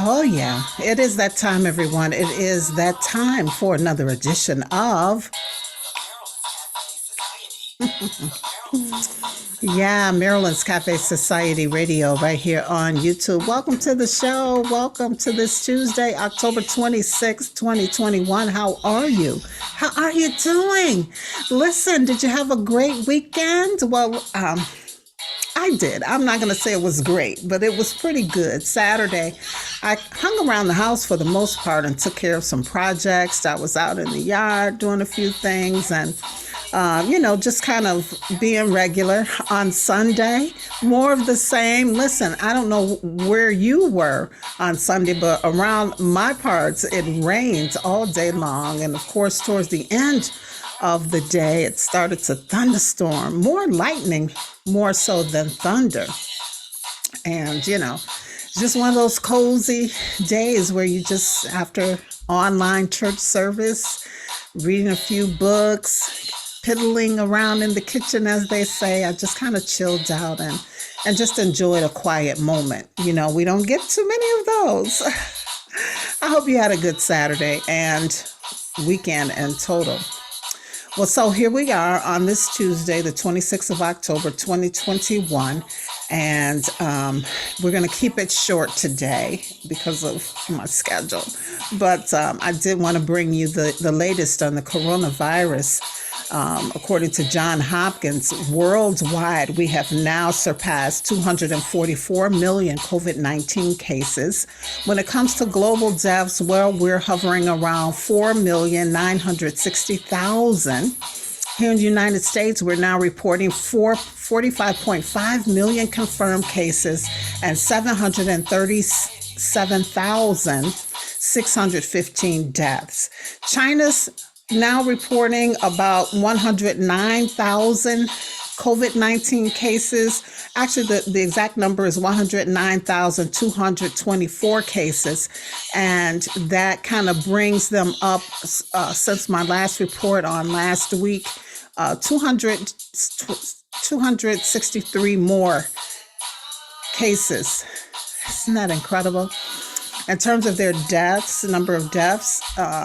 Oh, yeah. It is that time, everyone. It is that time for another edition of, yeah, Marilyn's Cafe Society Radio right here on YouTube. Welcome to the show. Welcome to this Tuesday, October 26th, 2021. How are you? How are you doing? Listen, did you have a great weekend? Well, I did. I'm not going to say it was great, but it was pretty good. Saturday, I hung around the house for the most part and took care of some projects. I was out in the yard doing a few things and, just kind of being regular. On Sunday, more of the same. Listen, I don't know where you were on Sunday, but around my parts, it rained all day long. And of course, towards the end of the day, it started to thunderstorm, more lightning, more so than thunder. And, it's just one of those cozy days where you just, after online church service, reading a few books, piddling around in the kitchen, as they say, I just kind of chilled out and just enjoyed a quiet moment. We don't get too many of those. I hope you had a good Saturday and weekend in total. Well, so here we are on this Tuesday, the 26th of October, 2021, and we're going to keep it short today because of my schedule. But I did want to bring you the latest on the coronavirus. According to Johns Hopkins, worldwide, we have now surpassed 244 million COVID-19 cases. When it comes to global deaths, well, we're hovering around 4,960,000. Here in the United States, we're now reporting 45.5 million confirmed cases and 737,615 deaths. China's now reporting about 109,000 COVID-19 cases. Actually, the exact number is 109,224 cases. And that kind of brings them up, since my last report on last week, 263 more cases. Isn't that incredible? In terms of their deaths, the number of deaths,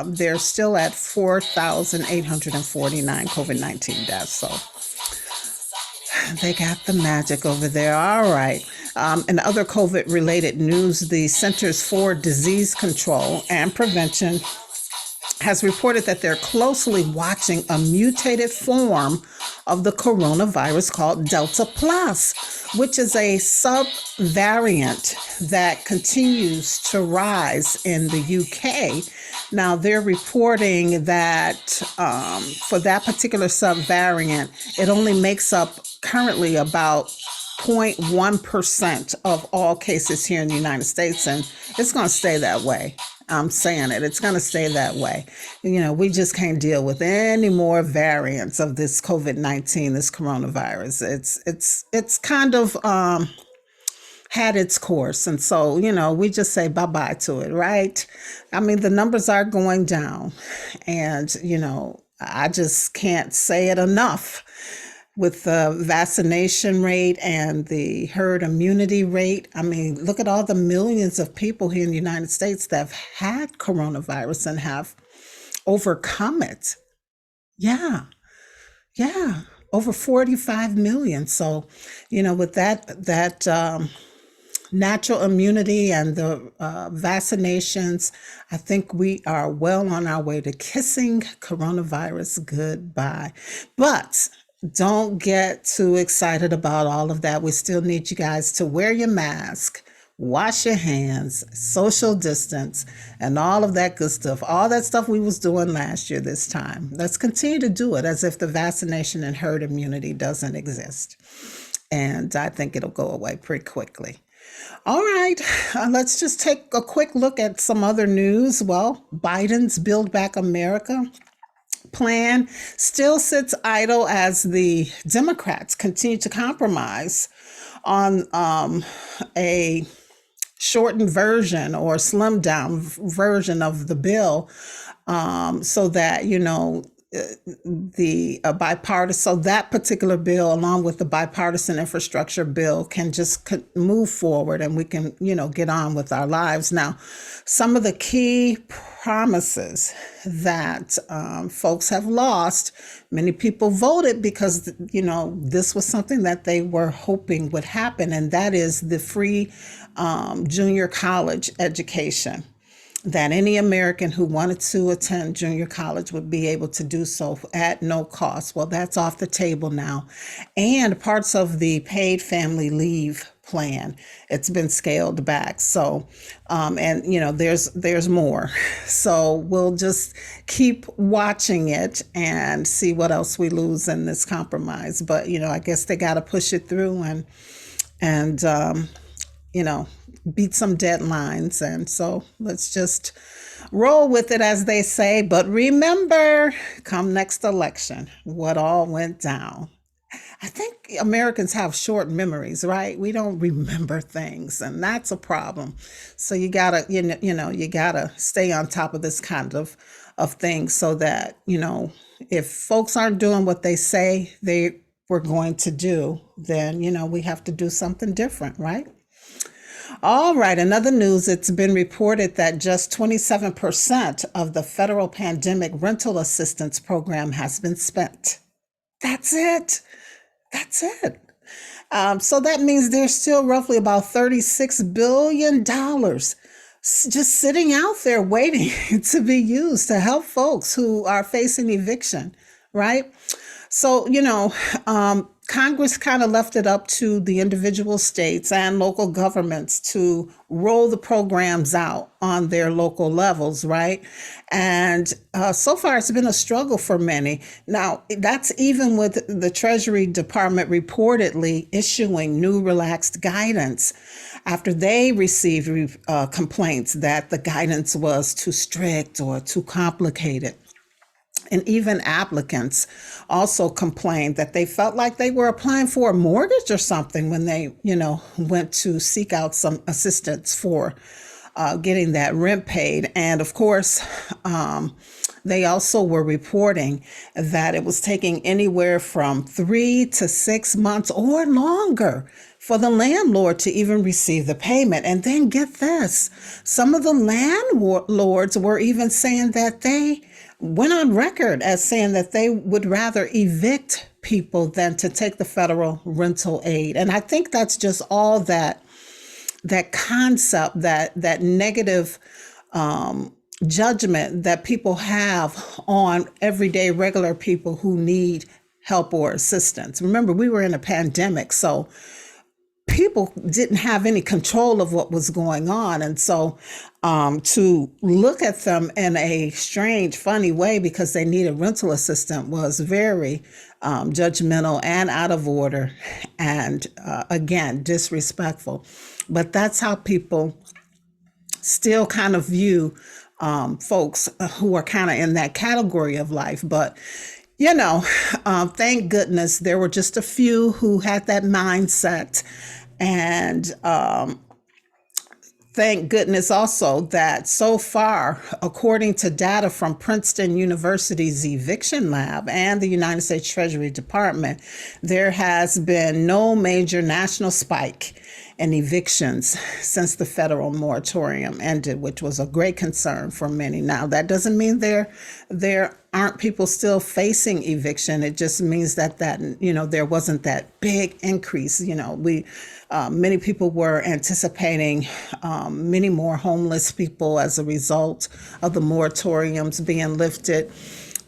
they're still at 4,849 COVID-19 deaths. So they got the magic over there. All right. In other COVID-related news, the Centers for Disease Control and Prevention has reported that they're closely watching a mutated form of the coronavirus called Delta Plus, which is a subvariant that continues to rise in the UK. Now, they're reporting that for that particular subvariant, it only makes up currently about 0.1% of all cases here in the United States, and it's going to stay that way. I'm saying it. It's going to stay that way. We just can't deal with any more variants of this COVID-19, this coronavirus. It's kind of had its course. And so, we just say bye-bye to it, right? I mean, the numbers are going down. And, I just can't say it enough. With the vaccination rate and the herd immunity rate, I mean, look at all the millions of people here in the United States that have had coronavirus and have overcome it. Yeah, yeah, over 45 million. So, with that natural immunity and the vaccinations, I think we are well on our way to kissing coronavirus goodbye. But don't get too excited about all of that. We still need you guys to wear your mask, wash your hands, social distance, and all of that good stuff. All that stuff we was doing last year this time. Let's continue to do it as if the vaccination and herd immunity doesn't exist. And I think it'll go away pretty quickly. All right, let's just take a quick look at some other news. Well, Biden's Build Back America plan still sits idle as the Democrats continue to compromise on a shortened version or slimmed down version of the bill, so that, the bipartisan, so that particular bill, along with the bipartisan infrastructure bill, can just move forward and we can, get on with our lives. Now, some of the key promises that folks have lost, many people voted because, this was something that they were hoping would happen, and that is the free junior college education, that any American who wanted to attend junior college would be able to do so at no cost. Well, that's off the table now. And parts of the paid family leave plan, it's been scaled back. So, and there's more. So we'll just keep watching it and see what else we lose in this compromise. But, I guess they got to push it through and beat some deadlines. And so let's just roll with it, as they say. But remember, come next election, what all went down. I think Americans have short memories, right? We don't remember things, and that's a problem. So you gotta, you gotta stay on top of this kind of things, so that, if folks aren't doing what they say they were going to do, then, we have to do something different, right? All right, in other news, it's been reported that just 27% of the federal pandemic rental assistance program has been spent. That's it. That's it. So that means there's still roughly about $36 billion just sitting out there waiting to be used to help folks who are facing eviction, right? So, Congress kind of left it up to the individual states and local governments to roll the programs out on their local levels, right? And so far, it's been a struggle for many. Now, that's even with the Treasury Department reportedly issuing new relaxed guidance after they received complaints that the guidance was too strict or too complicated. And even applicants also complained that they felt like they were applying for a mortgage or something when they, went to seek out some assistance for getting that rent paid. And of course, they also were reporting that it was taking anywhere from 3 to 6 months or longer for the landlord to even receive the payment. And then get this, some of the landlords were even saying that they went on record as saying that they would rather evict people than to take the federal rental aid. And I think that's just all that concept, that negative judgment that people have on everyday regular people who need help or assistance. Remember, we were in a pandemic, so people didn't have any control of what was going on. And so to look at them in a strange, funny way because they needed rental assistance was very judgmental and out of order and, again, disrespectful. But that's how people still kind of view folks who are kind of in that category of life. But thank goodness there were just a few who had that mindset. And thank goodness also that so far, according to data from Princeton University's Eviction Lab and the United States Treasury Department, there has been no major national spike in evictions since the federal moratorium ended, which was a great concern for many. Now, that doesn't mean there aren't people still facing eviction. It just means that there wasn't that big increase. Many people were anticipating many more homeless people as a result of the moratoriums being lifted.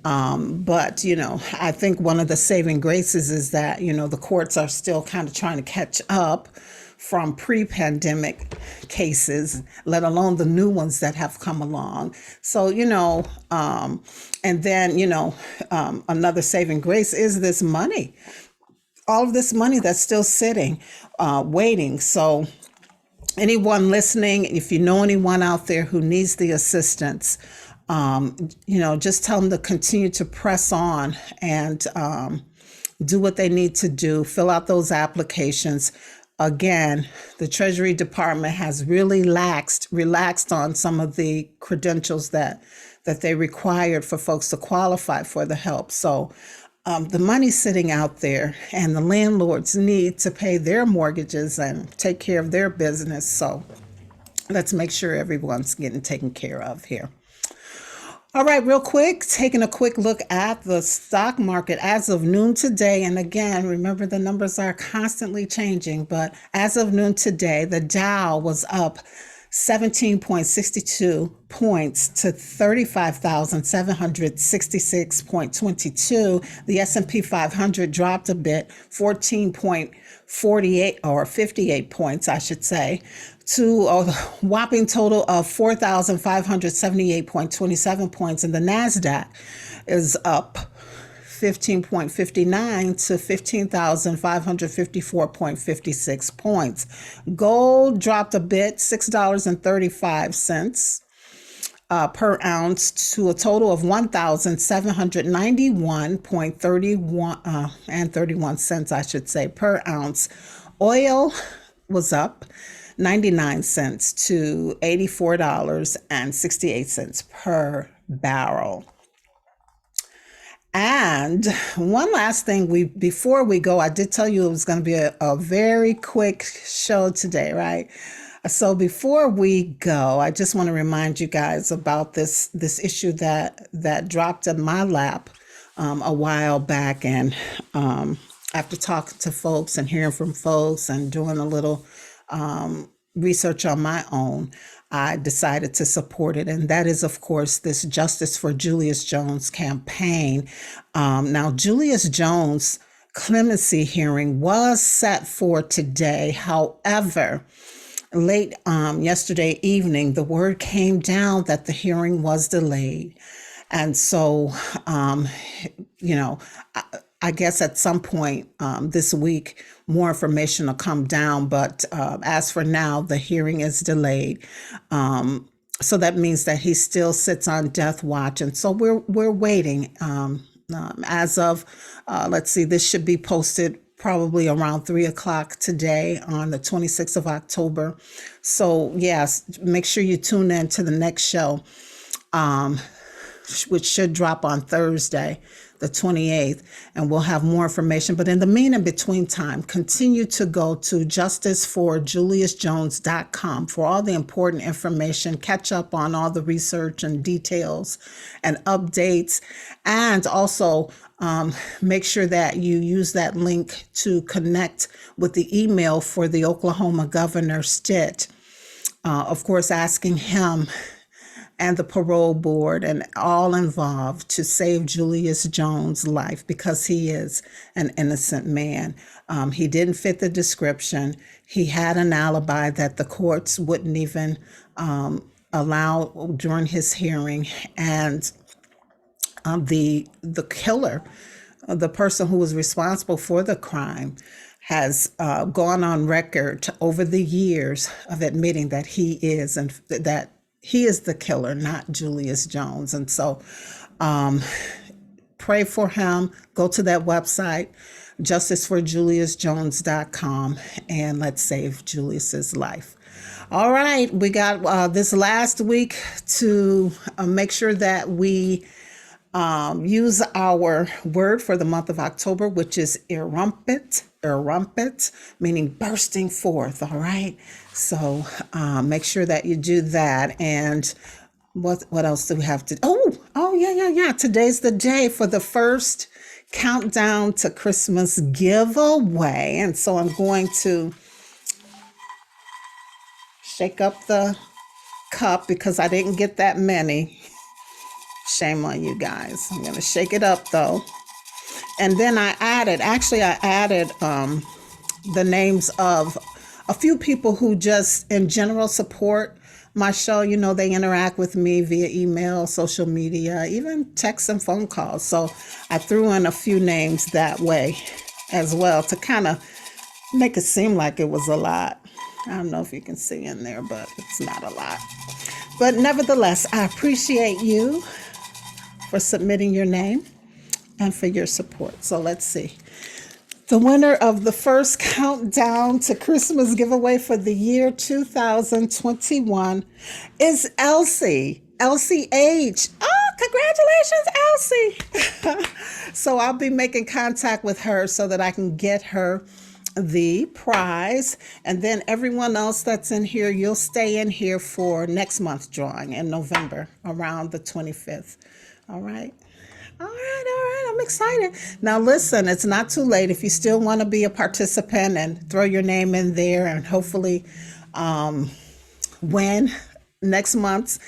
But, I think one of the saving graces is that, the courts are still kind of trying to catch up from pre-pandemic cases, let alone the new ones that have come along. So, and then, another saving grace is this money, all of this money that's still sitting, waiting. So anyone listening, if you know anyone out there who needs the assistance, just tell them to continue to press on and do what they need to do, fill out those applications. Again, the Treasury Department has really relaxed on some of the credentials that that they required for folks to qualify for the help. So the money's sitting out there, and the landlords need to pay their mortgages and take care of their business. So let's make sure everyone's getting taken care of here. All right, real quick, taking a quick look at the stock market as of noon today. And again, remember the numbers are constantly changing, but as of noon today, the Dow was up 17.62 points to 35,766.22. The S&P 500 dropped a bit, 14.48 or 58 points, I should say, to a whopping total of 4,578.27 points. And the NASDAQ is up 15.59 to 15,554.56 points. Gold dropped a bit, $6.35 per ounce to a total of 1,791.31 and 31 cents, I should say, per ounce. Oil was up 99 cents to $84.68 per barrel. And one last thing, before we go, I did tell you it was going to be a very quick show today, right? So before we go, I just want to remind you guys about this issue that dropped in my lap a while back. And after talking to folks and hearing from folks and doing a little research on my own, I decided to support it. And that is, of course, this Justice for Julius Jones campaign. Now, Julius Jones' clemency hearing was set for today. However, late yesterday evening, the word came down that the hearing was delayed. And so, I guess at some point this week, more information will come down. But as for now, the hearing is delayed. So that means that he still sits on death watch. And so we're waiting as of, let's see, this should be posted probably around 3:00 today on the 26th of October. So yes, make sure you tune in to the next show, which should drop on Thursday, the 28th, and we'll have more information. But in the between time, continue to go to justiceforjuliusjones.com for all the important information, catch up on all the research and details and updates, and also make sure that you use that link to connect with the email for the Oklahoma Governor Stitt, of course, asking him and the parole board and all involved to save Julius Jones' life, because he is an innocent man. He didn't fit the description. He had an alibi that the courts wouldn't even allow during his hearing. And the killer, the person who was responsible for the crime, has gone on record over the years of admitting that he is, and that he is the killer, not Julius Jones. And so pray for him. Go to that website, justiceforjuliusjones.com, and let's save Julius's life. All right, we got this last week to make sure that we use our word for the month of October, which is erumpent, meaning bursting forth. All right. So make sure that you do that. And what else do we have to? Oh, yeah. Today's the day for the first countdown to Christmas giveaway. And so I'm going to shake up the cup because I didn't get that many. Shame on you guys. I'm going to shake it up though. And then I added the names of a few people who just in general support my show. You know, they interact with me via email, social media, even text and phone calls. So I threw in a few names that way as well to kind of make it seem like it was a lot. I don't know if you can see in there, but it's not a lot. But nevertheless, I appreciate you for submitting your name and for your support. So let's see. The winner of the first countdown to Christmas giveaway for the year 2021 is Elsie H. Congratulations, Elsie. So I'll be making contact with her so that I can get her the prize. And then everyone else that's in here, you'll stay in here for next month's drawing in November around the 25th. All right. All right. I'm excited. Now, listen, it's not too late. If you still want to be a participant and throw your name in there and hopefully win next month,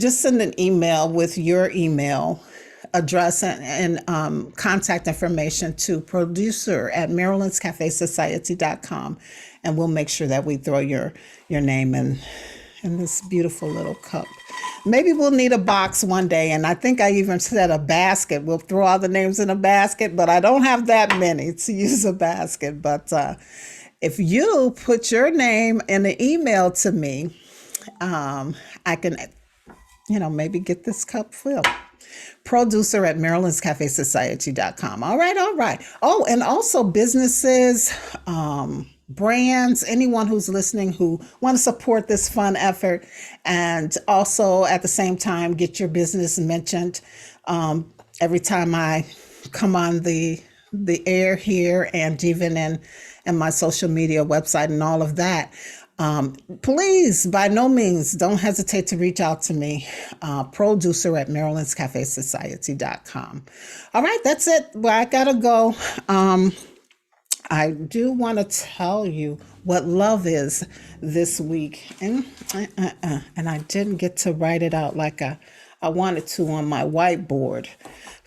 just send an email with your email address and contact information to producer at marilynscafesociety.com, and we'll make sure that we throw your name in this beautiful little cup. Maybe we'll need a box one day, and I think I even said a basket. We'll throw all the names in a basket, but I don't have that many to use a basket. But if you put your name in an email to me, I can, maybe get this cup filled. Producer at marilynscafesociety.com. All right. Oh, and also businesses, brands, anyone who's listening who want to support this fun effort, and also at the same time get your business mentioned every time I come on the air here, and even in my social media website and all of that. Please, by no means, don't hesitate to reach out to me, producer at marilynscafesociety.com. All right, that's it. Well, I gotta go. I do want to tell you what love is this week. And I didn't get to write it out like I wanted to on my whiteboard.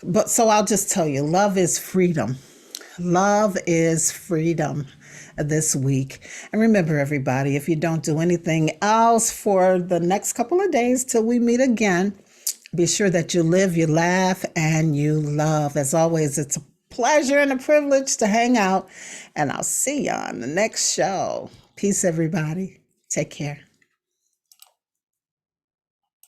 But so I'll just tell you, love is freedom. Love is freedom this week. And remember, everybody, if you don't do anything else for the next couple of days till we meet again, be sure that you live, you laugh, and you love. As always, it's a pleasure and a privilege to hang out, and I'll see you on the next show. Peace, everybody. Take care.